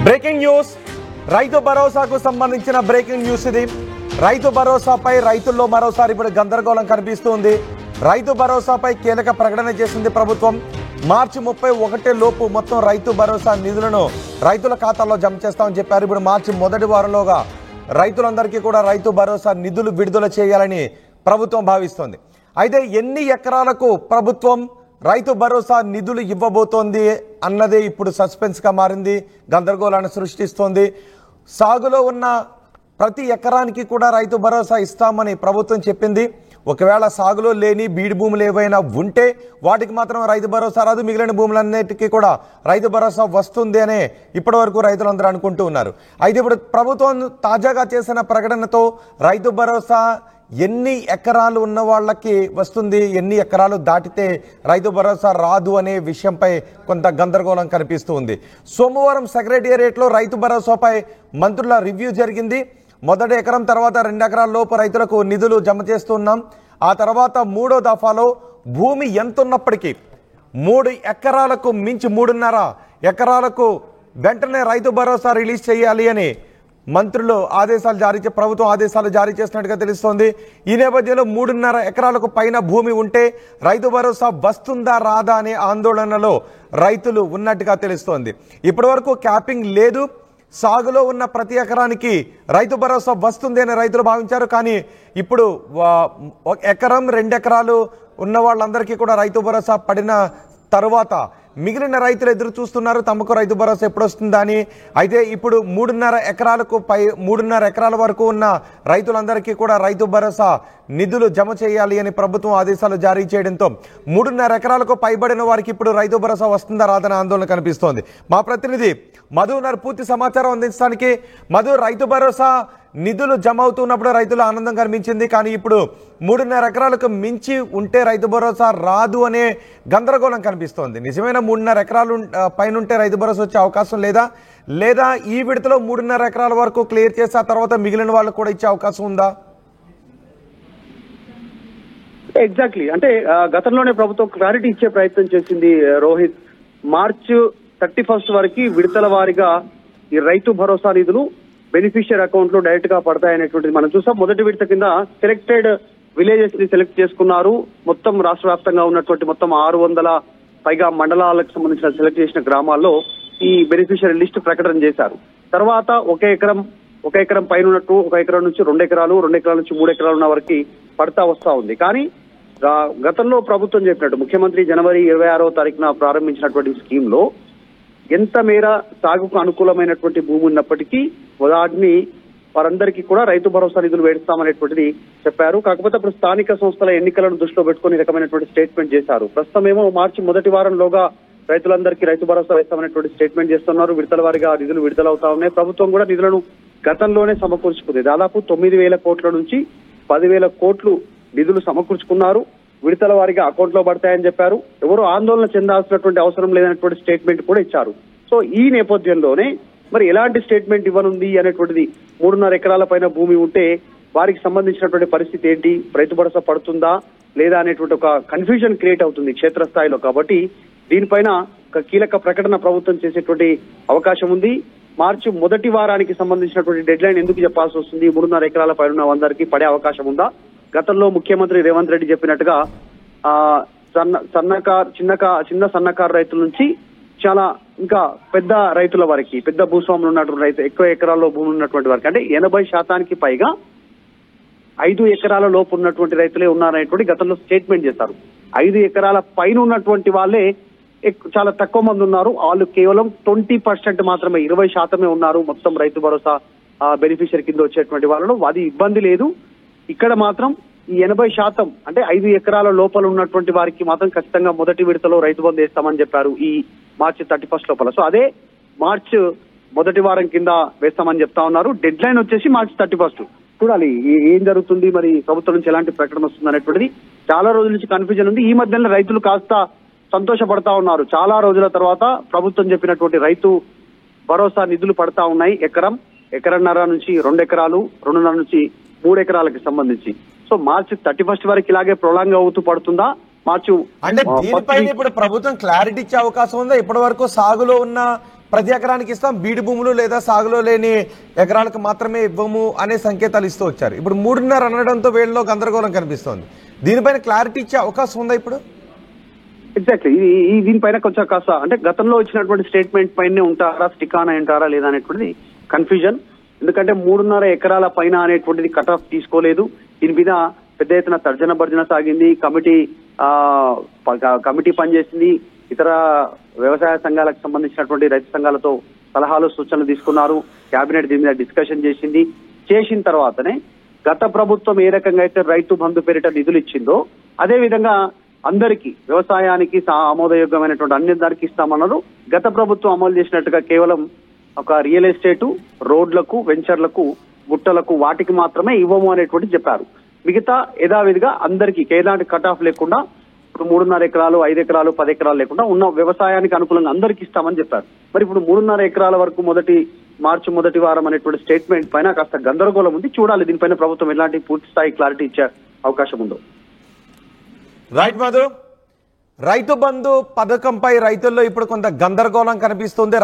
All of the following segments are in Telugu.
బ్రేకింగ్ న్యూస్, రైతు భరోసాకు సంబంధించిన బ్రేకింగ్ న్యూస్ ఇది. రైతు భరోసాపై రైతుల్లో మరోసారి ఇప్పుడు గందరగోళం కనిపిస్తుంది. రైతు భరోసాపై కీలక ప్రకటన చేసింది ప్రభుత్వం. మార్చి 31 లోపు మొత్తం రైతు భరోసా నిధులను రైతుల ఖాతాల్లో జమ చేస్తామని చెప్పారు. ఇప్పుడు మార్చి మొదటి వారంలోగా రైతులందరికీ కూడా రైతు భరోసా నిధులు విడుదల చేయాలని ప్రభుత్వం భావిస్తోంది. అయితే ఎన్ని ఎకరాలకు ప్రభుత్వం రైతు భరోసా నిధులు ఇవ్వబోతోంది అన్నదే ఇప్పుడు సస్పెన్స్గా మారింది, గందరగోళాన్ని సృష్టిస్తోంది. సాగులో ఉన్న ప్రతి ఎకరానికి కూడా రైతు భరోసా ఇస్తామని ప్రభుత్వం చెప్పింది. ఒకవేళ సాగులో లేని బీడు భూములు ఏవైనా ఉంటే వాటికి మాత్రం రైతు భరోసా రాదు, మిగిలిన భూములన్నిటికీ కూడా రైతు భరోసా వస్తుంది అనే ఇప్పటి వరకు రైతులందరూ అనుకుంటూ ఉన్నారు. అయితే ఇప్పుడు ప్రభుత్వం తాజాగా చేసిన ప్రకటనతో రైతు భరోసా ఎన్ని ఎకరాలు ఉన్న వాళ్ళకి వస్తుంది, ఎన్ని ఎకరాలు దాటితే రైతు భరోసా రాదు అనే విషయంపై కొంత గందరగోళం కనిపిస్తూ ఉంది. సోమవారం సెక్రటేరియట్లో రైతు భరోసాపై మంత్రుల రివ్యూ జరిగింది. మొదటి ఎకరం తర్వాత 2 ఎకరాల లోపు రైతులకు నిధులు జమ చేస్తున్నాం. ఆ తర్వాత 3వ దఫాలో భూమి ఎంత ఉన్నప్పటికీ 3 ఎకరాలకు మించి 3.5 ఎకరాలకు వెంటనే రైతు భరోసా రిలీజ్ చేయాలి అని మంత్రులు ప్రభుత్వం ఆదేశాలు జారీ చేసినట్టుగా తెలుస్తోంది. ఈ నేపథ్యంలో 3.5 ఎకరాలకు పైన భూమి ఉంటే రైతు భరోసా వస్తుందా రాదా అనే ఆందోళనలో రైతులు ఉన్నట్టుగా తెలుస్తోంది. ఇప్పటి వరకు క్యాపింగ్ లేదు. సాగులో ఉన్న ప్రతి ఎకరానికి రైతు భరోసా వస్తుంది అని రైతులు భావించారు. కానీ ఇప్పుడు 1 ఎకరం 2 ఎకరాలు ఉన్న వాళ్ళందరికీ కూడా రైతు భరోసా పడిన తరువాత మిగిలిన రైతులు ఎదురు చూస్తున్నారు తమకు రైతు భరోసా ఎప్పుడు వస్తుందా అని. అయితే ఇప్పుడు 3.5 ఎకరాల వరకు ఉన్న రైతులందరికీ కూడా రైతు భరోసా నిధులు జమ చేయాలి అని ప్రభుత్వం ఆదేశాలు జారీ చేయడంతో 3.5 ఎకరాలకు పైబడిన వారికి ఇప్పుడు రైతు భరోసా వస్తుందా రాదనే ఆందోళన కనిపిస్తోంది. మా ప్రతినిధి మధు పూర్తి సమాచారం అందించడానికి. మధు, రైతు భరోసా నిధులు జమ అవుతున్నప్పుడు రైతులు ఆనందం కనిపించింది. కానీ ఇప్పుడు 3.5 ఎకరాలకు మించి ఉంటే రైతు భరోసా రాదు అనే గందరగోళం కనిపిస్తోంది. నిజమైన 3.5 ఎకరాలు పైన ఉంటే రైతు భరోసా వచ్చే అవకాశం లేదా ఈ విడతలో 3.5 ఎకరాల వరకు క్లియర్ చేసి ఆ తర్వాత మిగిలిన వాళ్ళకు కూడా ఇచ్చే అవకాశం ఉందా? ఎగ్జాక్ట్లీ, అంటే గతంలోనే ప్రభుత్వం క్లారిటీ ఇచ్చే ప్రయత్నం చేసింది రోహిత్. మార్చి 31 వరకు విడతల వారీగా ఈ రైతు భరోసా నిధులు బెనిఫిషియర్ అకౌంట్ లో డైరెక్ట్ గా పడతాయనేటువంటిది మనం చూసాం. మొదటి విడత కింద సెలెక్టెడ్ విలేజెస్ ని సెలెక్ట్ చేసుకున్నారు. మొత్తం రాష్ట్ర వ్యాప్తంగా ఉన్నటువంటి మొత్తం 600 పైగా మండలాలకు సంబంధించిన సెలెక్ట్ చేసిన గ్రామాల్లో ఈ బెనిఫిషియరీ లిస్ట్ ప్రకటన చేశారు. తర్వాత 1 ఎకరం పైన ఉన్నట్టు 1 ఎకరం నుంచి 2 ఎకరాలు, 2 ఎకరాల నుంచి 3 ఎకరాలు ఉన్న వరకు పడతా వస్తా ఉంది. కానీ గతంలో ప్రభుత్వం చెప్పినట్టు ముఖ్యమంత్రి జనవరి 26వ తారీఖున ప్రారంభించినటువంటి స్కీమ్ లో ఎంత మేర సాగుకు అనుకూలమైనటువంటి భూమి ఉన్నప్పటికీ వాటిని వారందరికీ కూడా రైతు భరోసా నిధులు వేస్తామనేటువంటిది చెప్పారు. కాకపోతే అప్పుడు స్థానిక సంస్థల ఎన్నికలను దృష్టిలో పెట్టుకుని రకమైనటువంటి స్టేట్మెంట్ చేశారు. ప్రస్తుతం ఏమో మార్చి మొదటి వారంలోగా రైతులందరికీ రైతు భరోసా వేస్తామనేటువంటి స్టేట్మెంట్ చేస్తున్నారు. విడతల వారీగా నిధులు విడుదలవుతా ఉన్నాయి. ప్రభుత్వం కూడా నిధులను గతంలోనే సమకూర్చుకుంది. దాదాపు 9,000 కోట్ల నుంచి 10,000 కోట్లు నిధులు సమకూర్చుకున్నారు. విడతల వారీగా అకౌంట్ లో పడతాయని చెప్పారు. ఎవరు ఆందోళన చెందాల్సినటువంటి అవసరం లేదనేటువంటి స్టేట్మెంట్ కూడా ఇచ్చారు. సో ఈ నేపథ్యంలోనే మరి ఎలాంటి స్టేట్మెంట్ ఇవ్వనుంది అనేటువంటిది, 3.5 ఎకరాల పైన భూమి ఉంటే వారికి సంబంధించినటువంటి పరిస్థితి ఏంటి, రైతు భరోసా పడుతుందా లేదా అనేటువంటి ఒక కన్ఫ్యూజన్ క్రియేట్ అవుతుంది క్షేత్రస్థాయిలో. కాబట్టి దీనిపైన ఒక కీలక ప్రకటన ప్రభుత్వం చేసేటువంటి అవకాశం ఉంది. మార్చి మొదటి వారానికి సంబంధించినటువంటి డెడ్ లైన్ ఎందుకు చెప్పాల్సి వస్తుంది, 3.5 ఎకరాల పైన ఉన్న అందరికీ పడే అవకాశం ఉందా? గతంలో ముఖ్యమంత్రి రేవంత్ రెడ్డి చెప్పినట్టుగా చిన్న సన్నకారు రైతుల నుంచి చాలా ఇంకా పెద్ద రైతుల వరకు, పెద్ద భూస్వాములు ఉన్నటువంటి రైతు, ఎక్కువ ఎకరాల్లో భూమి ఉన్నటువంటి వారికి, అంటే 80% పైగా 5 ఎకరాల లోపు ఉన్నటువంటి రైతులే ఉన్నారనేటువంటి గతంలో స్టేట్మెంట్ చేశారు. 5 ఎకరాల పైన ఉన్నటువంటి వాళ్ళే చాలా తక్కువ మంది ఉన్నారు. వాళ్ళు కేవలం 20% మాత్రమే, 20% ఉన్నారు మొత్తం రైతు భరోసా బెనిఫిషియరీ కింద వచ్చేటువంటి వాళ్ళలో. అది ఇబ్బంది లేదు. ఇక్కడ మాత్రం ఈ 80% అంటే 5 ఎకరాల లోపల ఉన్నటువంటి వారికి మాత్రం ఖచ్చితంగా మొదటి విడతలో రైతు బంధు వేస్తామని చెప్పారు ఈ మార్చి 31 లోపల. సో అదే మార్చి మొదటి వారం కింద వేస్తామని చెప్తా ఉన్నారు. డెడ్ లైన్ వచ్చేసి మార్చి 31. చూడాలి ఏం జరుగుతుంది, మరి ప్రభుత్వం నుంచి ఎలాంటి ప్రకటన వస్తుంది అనేటువంటిది. చాలా రోజుల నుంచి కన్ఫ్యూజన్ ఉంది. ఈ మధ్యలో రైతులు కాస్త సంతోషపడతా ఉన్నారు. చాలా రోజుల తర్వాత ప్రభుత్వం చెప్పినటువంటి రైతు భరోసా నిధులు పడతా ఉన్నాయి. ఎకరన్నర నుంచి 2 ఎకరాలు, 2.5 నుంచి 3 ఎకరాలకు సంబంధించి. సో మార్చి 31 వరకు ఇలాగే ప్రొలాంగ్ అవుతూ పడుతుందా? మార్చి అంటే దీనిపైన ఇప్పుడు ప్రభుత్వం క్లారిటీ ఇచ్చే అవకాశం ఉందా? ఇప్పటి వరకు సాగులో ఉన్న ప్రతి ఎకరానికి ఇస్తాం, బీడు భూములు లేదా సాగులో లేని ఎకరాలకు మాత్రమే ఇవ్వము అనే సంకేతాలు ఇస్తూ వచ్చారు. ఇప్పుడు 3.5 అనడంతో వీళ్ళలో గందరగోళం కనిపిస్తోంది. దీనిపైన క్లారిటీ ఇచ్చే అవకాశం ఉందా ఇప్పుడు? ఎగ్జాక్ట్లీ ఈ దీనిపైన కొంచెం కాస్త అంటే గతంలో ఇచ్చినటువంటి స్టేట్మెంట్ పైనే ఉంటారా, స్టిక్ ఆన్ ఉంటారా లేదా అనేటువంటిది కన్ఫ్యూజన్. ఎందుకంటే 3.5 ఎకరాల పైన అనేటువంటిది కట్ ఆఫ్ తీసుకోలేదు. దీని మీద పెద్ద ఎత్తున తర్జన భర్జన సాగింది. కమిటీ పనిచేసింది. ఇతర వ్యవసాయ సంఘాలకు సంబంధించినటువంటి రైతు సంఘాలతో సలహాలు సూచనలు తీసుకున్నారు. కేబినెట్ దీని మీద డిస్కషన్ చేసిన తర్వాతనే గత ప్రభుత్వం ఏ రకంగా అయితే రైతు బంధు పేరిట నిధులు ఇచ్చిందో అదే విధంగా అందరికీ వ్యవసాయానికి ఆమోదయోగ్యమైనటువంటి అన్ని దానికి ఇస్తామన్నారు. గత ప్రభుత్వం అమలు చేసినట్టుగా కేవలం ఒక రియల్ ఎస్టేటు, రోడ్లకు, వెంచర్లకు, గుట్టలకు వాటికి మాత్రమే ఇవ్వము అనేటువంటి చెప్పారు. మిగతా యథావిధిగా అందరికీ ఎలాంటి కట్ ఆఫ్ లేకుండా ఇప్పుడు 3.5 ఎకరాలు, 5 ఎకరాలు, 10 ఎకరాలు లేకుండా ఉన్న వ్యవసాయానికి అనుకూలంగా అందరికీ ఇస్తామని చెప్పారు. మరి ఇప్పుడు 3.5 ఎకరాల వరకు మార్చి మొదటి వారం అనేటువంటి స్టేట్మెంట్ పైన కాస్త గందరగోళం ఉంది. చూడాలి దీనిపైన ప్రభుత్వం ఎలాంటి పూర్తి స్థాయి క్లారిటీ ఇచ్చే అవకాశం ఉందో. రైట్ మధు, రైతు బంధు పథకంపై రైతుల్లో ఇప్పుడు కొంత గందరగోళం కనిపిస్తుంది.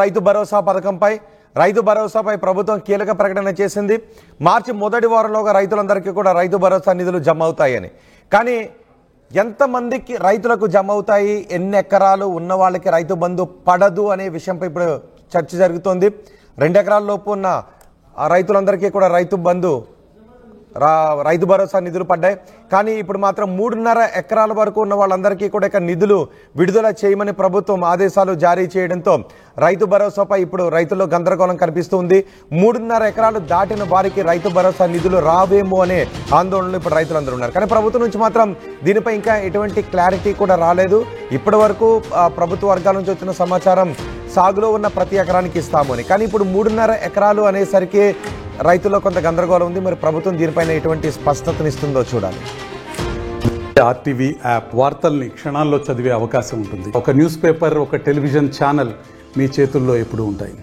రైతు భరోసాపై ప్రభుత్వం కీలక ప్రకటన చేసింది. మార్చి మొదటి వారంలోగా రైతులందరికీ కూడా రైతు భరోసా నిధులు జమ అవుతాయని. కానీ ఎంతమందికి రైతులకు జమ అవుతాయి, ఎన్ని ఎకరాలు ఉన్న వాళ్ళకి రైతు బంధు పడదు అనే విషయంపై ఇప్పుడు చర్చ జరుగుతోంది. 2 ఎకరాల లోపు ఉన్న రైతులందరికీ కూడా రైతు భరోసా నిధులు పడ్డాయి. కానీ ఇప్పుడు మాత్రం 3.5 ఎకరాల వరకు ఉన్న వాళ్ళందరికీ కూడా ఇక నిధులు విడుదల చేయమని ప్రభుత్వం ఆదేశాలు జారీ చేయడంతో రైతు భరోసాపై ఇప్పుడు రైతుల్లో గందరగోళం కనిపిస్తుంది. 3.5 ఎకరాలు దాటిన వారికి రైతు భరోసా నిధులు రావేమో అనే ఆందోళనలు ఇప్పుడు రైతులందరూ ఉన్నారు. కానీ ప్రభుత్వం నుంచి మాత్రం దీనిపై ఇంకా ఎటువంటి క్లారిటీ కూడా రాలేదు. ఇప్పటి వరకు ప్రభుత్వ వర్గాల నుంచి వచ్చిన సమాచారం సాగులో ఉన్న ప్రతి ఎకరానికి ఇస్తాము అని. కానీ ఇప్పుడు 3.5 ఎకరాలు అనేసరికి రైతుల్లో కొంత గందరగోళం ఉంది. మరి ప్రభుత్వం దీనిపైన ఎటువంటి స్పష్టతనిస్తుందో చూడాలి. ఆర్టీవీ యాప్ వార్తల్ని క్షణాల్లో చదివే అవకాశం ఉంటుంది. ఒక న్యూస్ పేపర్, ఒక టెలివిజన్ ఛానల్ మీ చేతుల్లో ఎప్పుడూ ఉంటాయి.